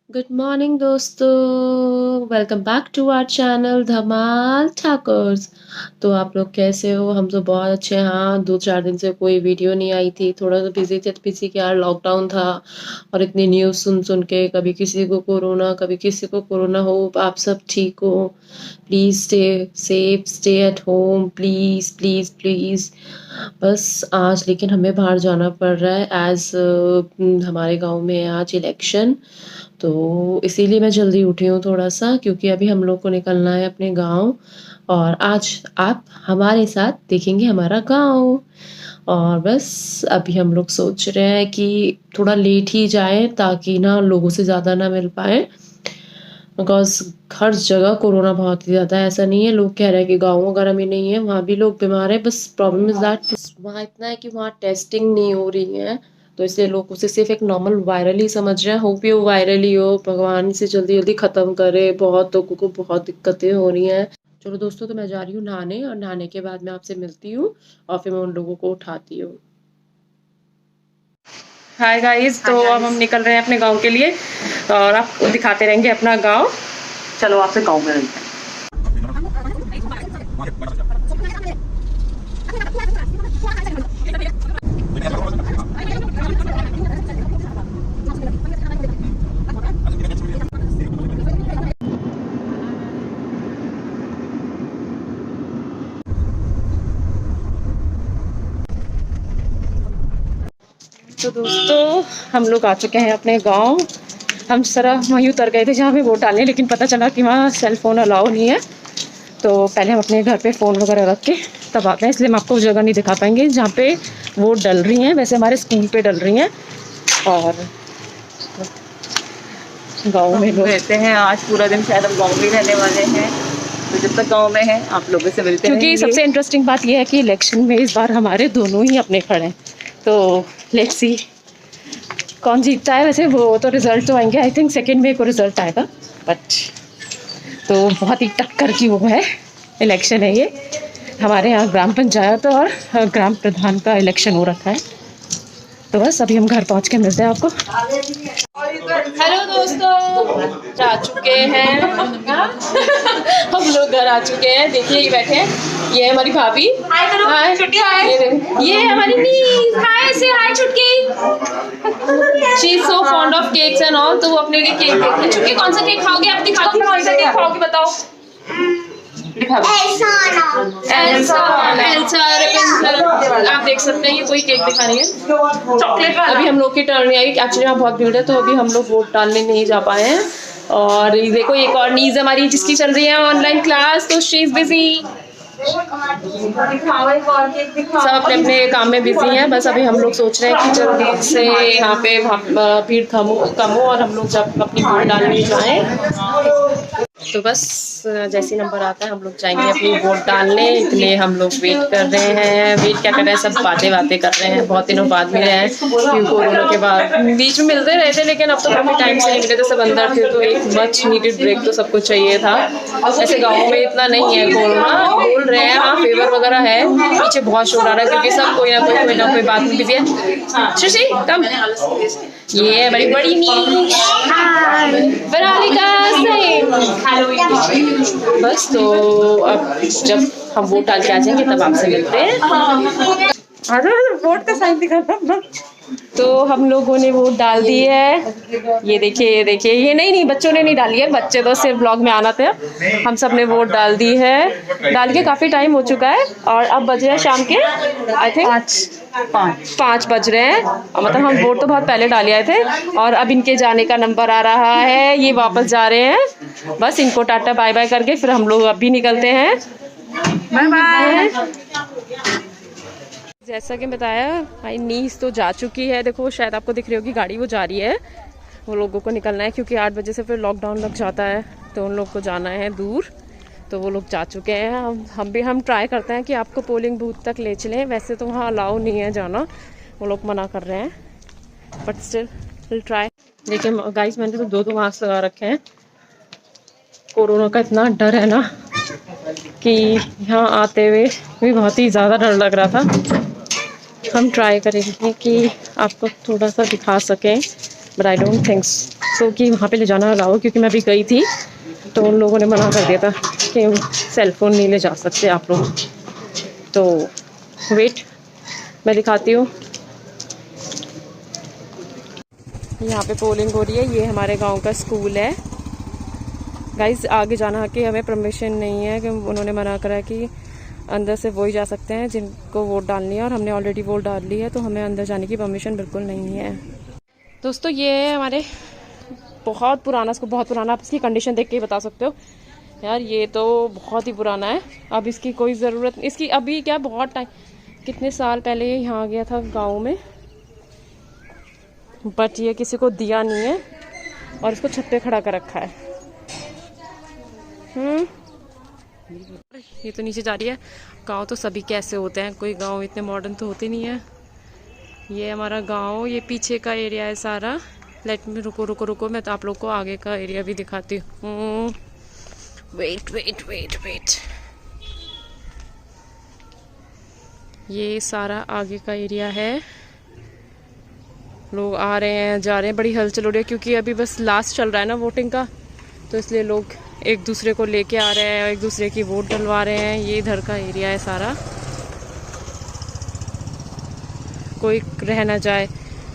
Good morning दोस्तों, welcome back to our channel Dhamaal Thakurs. तो आप लोग कैसे हो? हम तो बहुत अच्छे हैं। हाँ, 2-4 दिन से कोई वीडियो नहीं आई थी, थोड़ा सा बिजी थे। बिजी क्या, लॉकडाउन था और इतनी न्यूज़ सुन सुन के कभी किसी को कोरोना कभी किसी को कोरोना। हो आप सब ठीक हो? Please stay safe, stay at home, please please please. बस आज लेकिन हमें बाहर जाना पड़ रहा है एज़ हमारे गांव में है आज इलेक्शन। तो इसीलिए मैं जल्दी उठी हूँ थोड़ा-सा, क्योंकि अभी हम लोग को निकलना है अपने गाँव और आज आप हमारे साथ देखेंगे हमारा गाँव। और बस अभी हम लोग सोच रहे हैं कि थोड़ा लेट ही जाएँ ताकि ना लोगों से ज़्यादा ना मिल पाएँ। बिकॉज़ हर जगह कोरोना बहुत ही ज़्यादा है, ऐसा नहीं है लोग कह रहे हैं कि गाँव वगैरह में नहीं है, वहाँ भी लोग बीमार हैं। बस प्रॉब्लम इज़ दैट वहाँ इतना है कि वहाँ टेस्टिंग नहीं हो रही है, तो इसलिए लोग उसे सिर्फ़ एक नॉर्मल वायरल ही समझ रहे हैं। होप ये वायरल ही हो, भगवान इसे जल्दी-जल्दी ख़त्म करे, बहुत लोगों को बहुत दिक्कतें हो रही हैं। चलो दोस्तों, तो मैं जा रही हूँ नहाने और नहाने के बाद मैं आपसे मिलती हूँ और फिर मैं उन लोगों को उठाती हूँ। हाय गाइस, तो अब हम निकल रहे हैं अपने गाँव के लिए और आपको दिखाते रहेंगे अपना गाँव। चलो आपसे गाँव में मिलते हैं। तो दोस्तों, हम लोग आ चुके हैं अपने गांव। हम जरा वहीं उतर गए थे जहाँ पे वोट डालने, लेकिन पता चला कि वहाँ सेल फ़ोन अलाउ नहीं है। तो पहले हम अपने घर पे फ़ोन वगैरह रख के तब आते हैं, इसलिए हम आपको वो जगह नहीं दिखा पाएंगे जहाँ पे वोट डल रही हैं। वैसे हमारे स्कूल पे डल रही हैं और गाँव में लोग रहते हैं। आज पूरा दिन शायद हम गाँव में रहने वाले हैं, तो जब तक गाँव में हैं आप लोगों से मिलते क्योंकि रहेंगे। सबसे इंटरेस्टिंग बात यह है कि इलेक्शन में इस बार हमारे दोनों ही अपने खड़े हैं। तो लेट्स सी कौन जीतता है। वैसे वो तो रिजल्ट तो आएंगे, आई थिंक 2 मई को रिजल्ट आएगा, बट तो बहुत ही टक्कर की वो है, इलेक्शन है ये। हमारे यहाँ ग्राम पंचायत और ग्राम प्रधान का इलेक्शन हो रखा है। तो बस अभी हम घर पहुँच के मिलते हैं आपको। हेलो दोस्तों, जा चुके हैं हम लोग घर आ चुके हैं। देखिए ये बैठे हैं, ये है हमारी भाभी। हाय छुटकी, ये है हमारी नीस। हाय से हाय छुटकी। She is so fond of cakes and all, तो वो अपने लिए केक देख रही है। छुटकी कौन सा केक खाओगे? आप दिखाओ कौन सा केक खाओगे, बताओ। एल्सा, आप देख सकते हैं ये कोई केक दिखा रही है, चॉकलेट वाला। अभी हम लोग की टर्न नहीं आई, एक्चुअली यहाँ बहुत भीड़ है, तो अभी हम लोग वोट डालने नहीं जा पाए हैं। और ये देखो एक और नीज हमारी जिसकी चल रही है ऑनलाइन क्लास, तो शी इज बिजी। सब अपने अपने काम में बिजी हैं। बस अभी हम लोग सोच रहे हैं कि जल्दी से यहाँ पे भीड़ कम हो और हम लोग जब अपनी वोट डालने जाएं, तो बस जैसे नंबर आता है हम लोग जाएंगे अपनी वोट डालने। इसलिए हम लोग वेट कर रहे हैं। वेट क्या कर रहे हैं, सब बातें कर रहे हैं। बहुत दिनों बाद मिले हैं, क्योंकि कोरोना के बाद बीच में मिलते रहे थे, लेकिन अब तो काफ़ी टाइम से नहीं मिले थे, सब अंदर थे, तो एक मच नीडेड ब्रेक तो सबको चाहिए था। ऐसे गाँव में इतना नहीं है कोरोना, बोल रहे हैं हाँ फेवर वगैरह है। पीछे बहुत शोर आ रहा है क्योंकि सब कोई ना कोई बात में बिजी है। सुशी कम, ये है बड़ी बड़ी नीच बस। तो अब जब हम वोट डाल के आ जाएंगे तब आपसे मिलते हैं। वोट का साइन दिखाना। तो हम लोगों ने वोट डाल दी है। ये देखिए ये नहीं बच्चों ने नहीं डाली है, बच्चे तो सिर्फ ब्लॉग में आना था। हम सब ने वोट डाल दी है, डाल के काफ़ी टाइम हो चुका है और अब बज रहे हैं शाम के आई थिंक 5 बज रहे हैं। मतलब हम वोट तो बहुत पहले डाले आए थे और अब इनके जाने का नंबर आ रहा है, ये वापस जा रहे हैं। बस इनको टाटा बाय बाय करके फिर हम लोग अब भी निकलते हैं। Bye bye. जैसा कि बताया भाई, नीस तो जा चुकी है। देखो शायद आपको दिख रही होगी गाड़ी, वो जा रही है। वो लोगों को निकलना है क्योंकि 8 बजे से फिर लॉकडाउन लग जाता है, तो उन लोग को जाना है दूर, तो वो लोग जा चुके हैं। हम ट्राई करते हैं कि आपको पोलिंग बूथ तक ले चलें। वैसे तो वहाँ अलाउ नहीं है जाना, वो लोग मना कर रहे हैं, बट स्टिल विल ट्राई। देखिए गाइस, मैंने तो 2 मास्क लगा रखे हैं। कोरोना का इतना डर है ना कि यहाँ आते हुए भी बहुत ही ज़्यादा डर लग रहा था। हम ट्राई करेंगे कि आपको थोड़ा सा दिखा सकें but I don't think so कि वहाँ पे ले जाना अलाउ, क्योंकि मैं भी गई थी तो उन लोगों ने मना कर दिया था कि सेल फ़ोन नहीं ले जा सकते आप लोग। तो वेट, मैं दिखाती हूँ। यहाँ पे पोलिंग हो रही है, ये हमारे गांव का स्कूल है। गाइस आगे जाना कि हमें परमिशन नहीं है, कि उन्होंने मना करा कि अंदर से वही जा सकते हैं जिनको वोट डालनी है, और हमने ऑलरेडी वोट डाल ली है तो हमें अंदर जाने की परमिशन बिल्कुल नहीं है। दोस्तों ये है हमारे बहुत पुराना, इसको बहुत पुराना, आप इसकी कंडीशन देख के ही बता सकते हो यार, ये तो बहुत ही पुराना है। अब इसकी कोई ज़रूरत, इसकी अभी क्या बहुत टाइम, कितने साल पहले ये यहाँ गया था गाँव में, बट ये किसी को दिया नहीं है और इसको छत पे खड़ा कर रखा है। ये तो नीचे जा रही है। गांव तो सभी कैसे होते हैं, कोई गांव इतने मॉडर्न तो होते नहीं है। ये हमारा गांव, ये पीछे का एरिया है सारा। लेट में रुको रुको रुको, मैं तो आप लोग को आगे का एरिया भी दिखाती हूँ। वेट वेट वेट वेट, ये सारा आगे का एरिया है। लोग आ रहे हैं जा रहे हैं, बड़ी हलचल हो रही है क्योंकि अभी बस लास्ट चल रहा है ना वोटिंग का, तो इसलिए लोग एक दूसरे को लेके आ रहे हैं, एक दूसरे की वोट डलवा रहे हैं। ये इधर का एरिया है सारा, कोई रह ना जाए।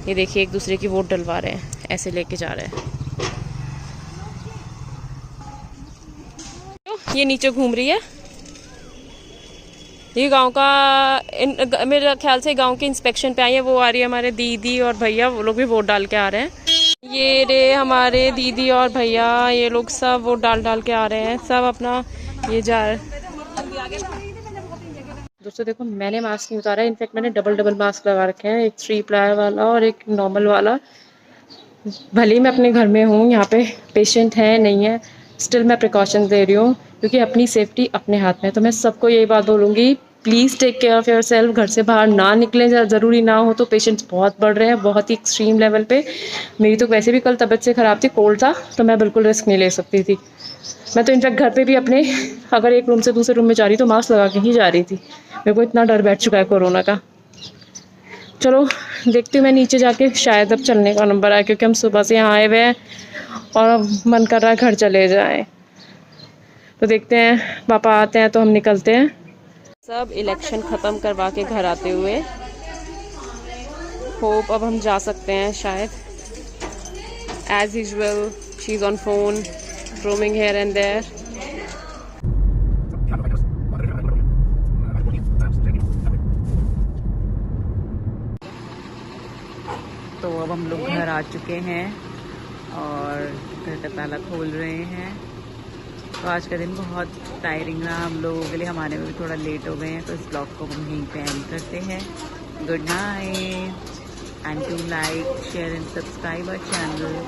ये देखिए एक दूसरे की वोट डलवा रहे हैं, ऐसे लेके जा रहे हैं। ये नीचे घूम रही है, ये गांव का मेरे ख्याल से गांव के इंस्पेक्शन पे आई है। वो आ रही है हमारे दीदी और भैया, वो लोग भी वोट डाल के आ रहे हैं। ये रे हमारे दीदी और भैया, ये लोग सब वोट डाल डाल के आ रहे हैं, सब अपना ये जा रहे हैं। दोस्तों देखो मैंने मास्क नहीं उतारा, इनफैक्ट मैंने डबल डबल मास्क लगा रखे हैं, एक 3 प्लायर वाला और एक नॉर्मल वाला। भले ही मैं अपने घर में हूँ, यहाँ पे पेशेंट है नहीं है, स्टिल मैं प्रिकॉशन दे रही हूँ क्योंकि अपनी सेफ्टी अपने हाथ में। तो मैं सबको यही बात बोलूँगी, please take care of your self. घर से बाहर ना निकलें, ज़रूरी ना हो तो। पेशेंट्स बहुत बढ़ रहे हैं, बहुत ही एक्सट्रीम लेवल पे। मेरी तो वैसे भी कल तबीयत से ख़राब थी, कोल्ड था, तो मैं बिल्कुल रिस्क नहीं ले सकती थी। मैं तो इनफैक्ट घर पे भी अपने, अगर एक रूम से दूसरे रूम में जा रही तो मास्क लगा के ही जा रही थी। मेरे को इतना डर बैठ चुका है कोरोना का। चलो देखती हूँ मैं नीचे जाके, शायद अब चलने का नंबर आए, क्योंकि हम सुबह से यहाँ आए हुए हैं और अब मन कर रहा है घर चले जाएं। तो देखते हैं, पापा आते हैं तो हम निकलते हैं। सब इलेक्शन ख़त्म करवा के घर आते हुए, होप अब हम जा सकते हैं शायद। As usual she is on phone, roaming here and there. तो अब हम लोग घर आ चुके हैं और घर का ताला खोल रहे हैं। तो आज का दिन बहुत टायरिंग रहा हम लोगों के लिए, हमारे में भी थोड़ा लेट हो गए हैं, तो इस ब्लॉग को हम यहीं पे एंड करते हैं। Good night and do like, share and subscribe our channel.